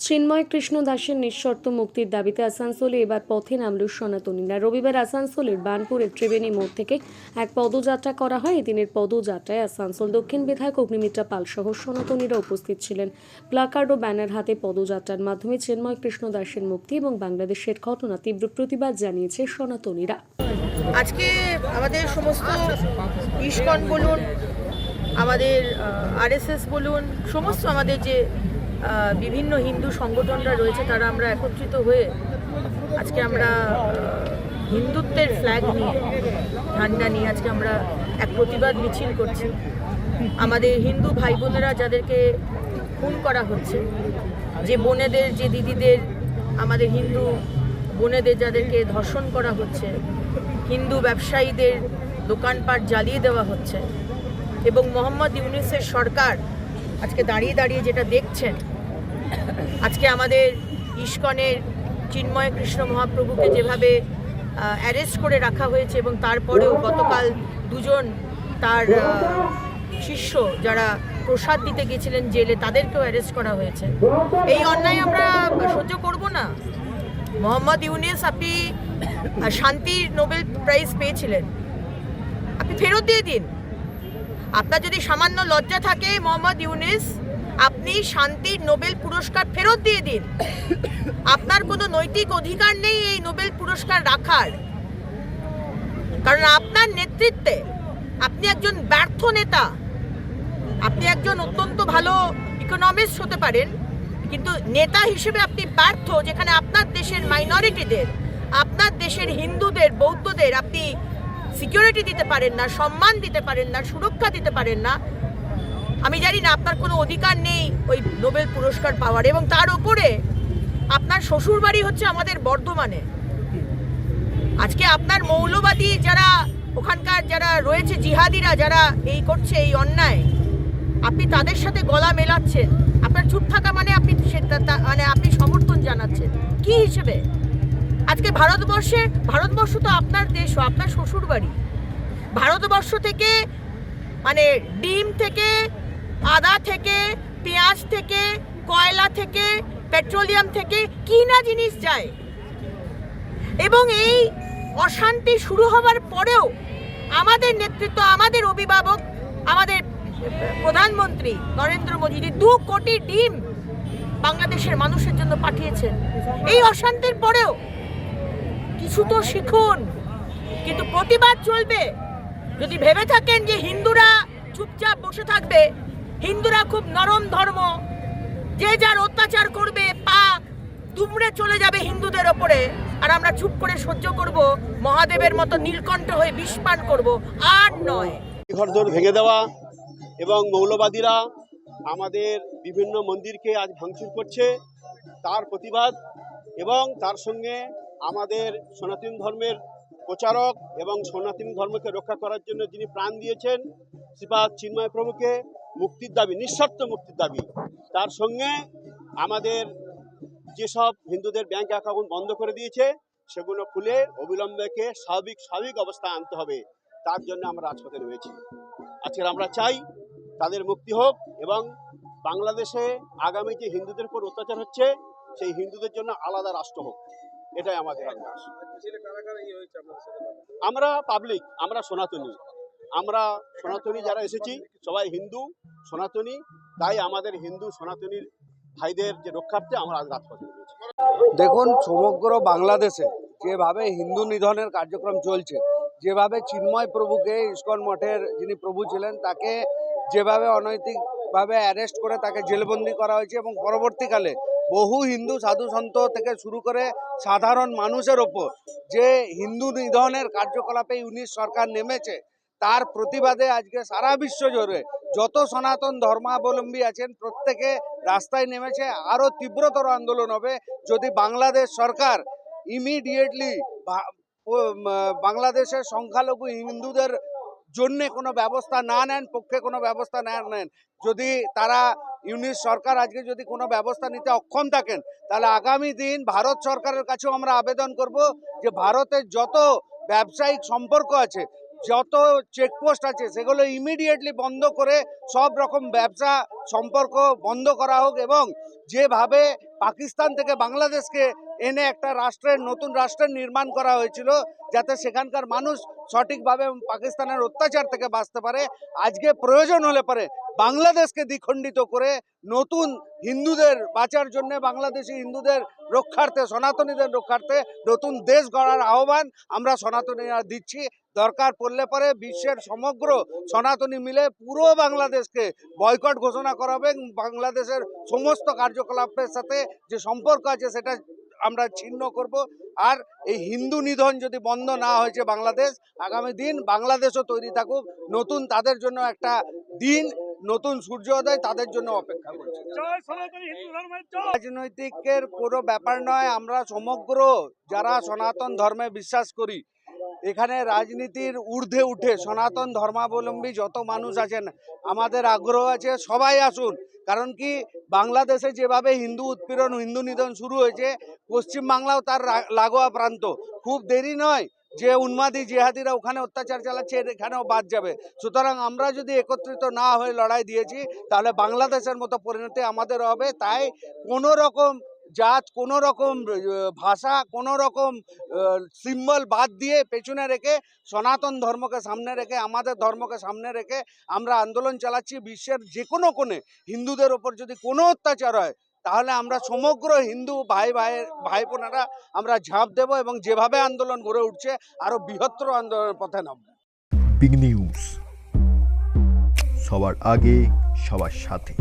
চিন্ময় কৃষ্ণ দাসের নিঃশর্ত মুক্তির দাবিতে আসানসোলে এবার পথে নামল সনাতনীরা। রবিবার আসানসোলের বার্নপুরের ত্রিবেণী মোড় থেকে এক পদযাত্রা করা হয়। এদিনের পদযাত্রায় আসানসোল দক্ষিণ বিধায়ক অগ্নিমিত্রা পাল সহ সনাতনীরা উপস্থিত ছিলেন। প্লাকার্ড ও ব্যানার হাতে পদযাত্রার মাধ্যমে চিন্ময় কৃষ্ণ দাসের মুক্তি এবং বাংলাদেশের ঘটনা তীব্র প্রতিবাদ জানিয়েছে সনাতনীরা। আজকে আমাদের সমস্ত ইস্কন বলুন, আমাদের আরএসএস বলুন, সমস্ত আমাদের যে বিভিন্ন হিন্দু সংগঠনরা রয়েছে তারা আমরা একত্রিত হয়ে আজকে আমরা হিন্দুত্বের ফ্ল্যাগ নিয়ে, ঝান্ডা নিয়ে আজকে আমরা এক প্রতিবাদ মিছিল করছি। আমাদের হিন্দু ভাই বোনেরা যাদেরকে খুন করা হচ্ছে, যে বোনেদের, যে দিদিদের, আমাদের হিন্দু বোনেদের যাদেরকে ধর্ষণ করা হচ্ছে, হিন্দু ব্যবসায়ীদের দোকানপাট জ্বালিয়ে দেওয়া হচ্ছে, এবং মোহাম্মদ ইউনূসের সরকার আজকে দাঁড়িয়ে দাঁড়িয়ে যেটা দেখছেন, আজকে আমাদের ইস্কনের চিন্ময় কৃষ্ণ মহাপ্রভুকে যেভাবে অ্যারেস্ট করে রাখা হয়েছে এবং তারপরেও গতকাল দুজন তার শিষ্য যারা প্রসাদ দিতে গেছিলেন জেলে, তাদেরকেও অ্যারেস্ট করা হয়েছে। এই অন্যায় আমরা সহ্য করব না। মোহাম্মদ ইউনূস, আপনি শান্তির নোবেল প্রাইজ পেয়েছিলেন, আপনি ফেরত দিয়ে দিন। আপনার যদি সামান্য লজ্জা থাকে মোহাম্মদ ইউনূস, আপনি শান্তির নোবেল পুরস্কার ফেরত দিয়ে দিন। আপনার কোনো নৈতিক অধিকার নেই এই নোবেল পুরস্কার রাখার, কারণ আপনার নেতৃত্বে আপনি একজন ব্যর্থ নেতা। আপনি একজন অত্যন্ত ভালো ইকোনমিস্ট হতে পারেন, কিন্তু নেতা হিসেবে আপনি ব্যর্থ। যেখানে আপনার দেশের মাইনরিটিদের, আপনার দেশের হিন্দুদের, বৌদ্ধদের আপনি সিকিউরিটি দিতে পারেন না, সম্মান দিতে পারেন না, সুরক্ষা দিতে পারেন না। আমি জানি না, আপনার কোনো অধিকার নেই ওই নোবেল পুরস্কার পাওয়ার। এবং তার উপরে আপনার শ্বশুর বাড়ি হচ্ছে আমাদের বর্ধমানে। আজকে আপনার মৌলবাদী যারা ওখানকার যারা রয়েছে, জিহাদিরা যারা এই করছে এই অন্যায়, আপনি তাদের সাথে গলা মেলাচ্ছেন। আপনার চুপ থাকা মানে আপনি সমর্থন জানাচ্ছেন কি হিসেবে? আজকে ভারতবর্ষ তো আপনার দেশ, আপনার শ্বশুর বাড়ি। ভারতবর্ষ থেকে ডিম থেকে, আদা থেকে, পেঁয়াজ থেকে, কয়লা থেকে, পেট্রোলিয়াম থেকে কি না জিনিস যায়। এবং এই অশান্তি শুরু হবার পরেও আমাদের নেতৃত্ব, আমাদের অভিভাবক, আমাদের প্রধানমন্ত্রী নরেন্দ্র মোদী 2 কোটি ডিম বাংলাদেশের মানুষের জন্য পাঠিয়েছেন। এই অশান্তির পরেও কিছু তো শিখুন। কিন্তু প্রতিবাদ চলবে। যদি ভেবে থাকেন যে হিন্দুরা চুপচাপ বসে থাকবে, হিন্দুরা খুব নরম ধর্ম, যে যার অত্যাচার করবে, পা দুমড়ে চলে যাবে হিন্দুদের ওপরে, আর আমরা চুপ করে সহ্য করব, মহাদেবের মতো নীলকণ্ঠ হয়ে বিষ পান করব, আর নয়। ঘরদোর ভেঙে দেওয়া এবং মৌলবাদীরা আমাদের বিভিন্ন মন্দিরকে আজ ভাঙচুর করছে, তার প্রতিবাদ। এবং তার সঙ্গে আমাদের সনাতন ধর্মের প্রচারক এবং সনাতন ধর্মকে রক্ষা করার জন্য যিনি প্রাণ দিয়েছেন, শ্রীপাদ চিন্ময় প্রভুকে মুক্তির দাবি, নিঃশর্ত মুক্তির দাবি। তার সঙ্গে আমাদের যেসব হিন্দুদের ব্যাংক অ্যাকাউন্ট বন্ধ করে দিয়েছে সেগুলো খুলে অবিলম্বেকে স্বাভাবিক অবস্থায় আনতে হবে। তার জন্য আমরা রাজপথে নেমেছি। আজকে আমরা চাই তাদের মুক্তি হোক এবং বাংলাদেশে আগামী যে হিন্দুদের উপর অত্যাচার হচ্ছে সেই হিন্দুদের জন্য আলাদা রাষ্ট্র হোক, এটাই আমাদের আগ্রহ। আমরা পাবলিক, আমরা সনাতনী যারা এসেছি সবাই হিন্দু সনাতনী, তাই আমাদের হিন্দু সনাতনীর ভাইদের যে রক্ষার্থে আমরা আজ রাজপথে নেমেছি। দেখুন, সমগ্র বাংলাদেশে যেভাবে হিন্দু নিধনের কার্যক্রম চলছে, যেভাবে চিন্ময় প্রভুকে, ইস্কন মঠের যিনি প্রভু ছিলেন, তাকে যেভাবে অনৈতিকভাবে অ্যারেস্ট করে তাকে জেলবন্দি করা হয়েছে, এবং পরবর্তীকালে বহু হিন্দু সাধু সন্ত থেকে শুরু করে সাধারণ মানুষের ওপর যে হিন্দু নিধনের কার্যকলাপে ইউনূস সরকার নেমেছে, তার প্রতিবাদে আজকে সারা বিশ্ব জুড়ে যত সনাতন ধর্মাবলম্বী আছেন প্রত্যেকে রাস্তায় নেমেছে। আরও তীব্রতর আন্দোলন হবে যদি বাংলাদেশ সরকার ইমিডিয়েটলি বাংলাদেশের সংখ্যালঘু হিন্দুদের জন্য কোনো ব্যবস্থা না নেন, পক্ষে কোনো ব্যবস্থা না নেন। যদি তারা ইউনূস সরকার আজকে যদি কোনো ব্যবস্থা নিতে অক্ষম থাকেন, তাহলে আগামী দিন ভারত সরকারের কাছেও আমরা আবেদন করব যে ভারতের যত ব্যবসায়িক সম্পর্ক আছে যত চেকপোস্ট আছে সেগুলো ইমিডিয়েটলি বন্ধ করে সব রকম ব্যবসা সম্পর্ক বন্ধ করা হোক, এবং যেভাবে পাকিস্তান থেকে বাংলাদেশকে এনে একটা নতুন রাষ্ট্রের নির্মাণ করা হয়েছিল, যাতে সেখানকার মানুষ সঠিকভাবে পাকিস্তানের অত্যাচার থেকে বাঁচতে পারে, আজকে প্রয়োজন হলে পরে বাংলাদেশকে দ্বিখণ্ডিত করে নতুন হিন্দুদের বাঁচার জন্য, বাংলাদেশি হিন্দুদের রক্ষার্থে, সনাতনীদের রক্ষার্থে নতুন দেশ গড়ার আহ্বান আমরা সনাতনীরা দিচ্ছি। দরকার পড়লে পরে বিশ্বের সমগ্র সনাতনী মিলে পুরো বাংলাদেশকে বয়কট ঘোষণা করাবে, বাংলাদেশের সমস্ত কার্যকলাপের সাথে যে সম্পর্ক আছে সেটা আমরা ছিন্ন করব। আর এই হিন্দু নিধন যদি বন্ধ না হয়েছে বাংলাদেশ, আগামী দিন বাংলাদেশও তৈরি থাকুক, নতুন তাদের জন্য একটা দিন, নতুন সূর্যোদয় তাদের জন্য অপেক্ষা করছে। রাজনৈতিকের কোনো ব্যাপার নয়, আমরা সমগ্র যারা সনাতন ধর্মে বিশ্বাস করি, এখানে রাজনীতির ঊর্ধ্বে উঠে সনাতন ধর্মাবলম্বী যত মানুষ আছেন, আমাদের আগ্রহ আছে সবাই আসুন। কারণ কি, বাংলাদেশে যেভাবে হিন্দু উৎপীড়ন, হিন্দু নিধন শুরু হয়েছে, পশ্চিমবাংলাও তার লাগোয়া প্রান্ত। খুব দেরি নয় যে উন্মাদী জিহাদিরা ওখানে অত্যাচার চালাচ্ছে, এখানেও বাদ যাবে। সুতরাং আমরা যদি একত্রিত না হয়ে লড়াই দিয়েছি, তাহলে বাংলাদেশের মতো পরিণতি আমাদের হবে। তাই কোনো রকম জাত, কোনো রকম ভাষা, কোনো রকম সিম্বল বাদ দিয়ে পেছনে রেখে সনাতন ধর্মকে সামনে রেখে, আমাদের ধর্মকে সামনে রেখে আমরা আন্দোলন চালাচ্ছি। বিশ্বের যে কোনো কোণে হিন্দুদের ওপর যদি কোনো অত্যাচার হয়, তাহলে আমরা সমগ্র হিন্দু ভাই বোনেরা আমরা ঝাঁপ দেব, এবং যেভাবে আন্দোলন গড়ে উঠছে আরো বৃহত্তর আন্দোলনের পথে নামব। বিগ নিউজ, সবার আগে সবার সাথে।